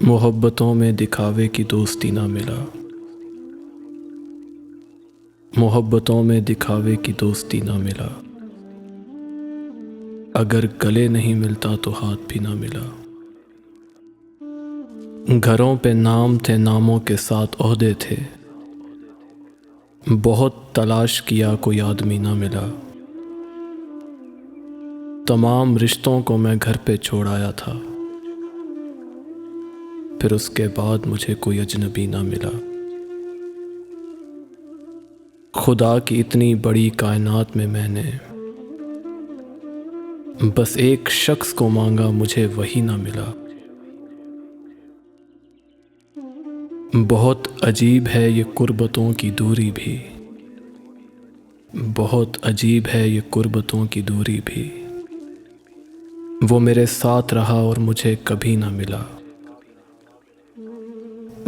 मोहब्बतों में दिखावे की दोस्ती ना मिला। मोहब्बतों में दिखावे की दोस्ती ना मिला। अगर गले नहीं मिलता तो हाथ भी ना मिला। घरों पे नाम थे, नामों के साथ ओहदे थे। बहुत तलाश किया, कोई आदमी ना मिला। तमाम रिश्तों को मैं घर पे छोड़ आया था, फिर उसके बाद मुझे कोई अजनबी ना मिला। खुदा की इतनी बड़ी कायनात में मैंने बस एक शख्स को मांगा, मुझे वही ना मिला। बहुत अजीब है ये कुर्बतों की दूरी भी, बहुत अजीब है ये कुर्बतों की दूरी भी। वो मेरे साथ रहा और मुझे कभी ना मिला।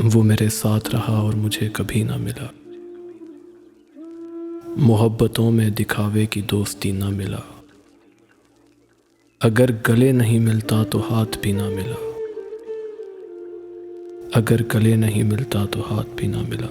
वो मेरे साथ रहा और मुझे कभी ना मिला। मोहब्बतों में दिखावे की दोस्ती ना मिला। अगर गले नहीं मिलता तो हाथ भी ना मिला। अगर गले नहीं मिलता तो हाथ भी ना मिला।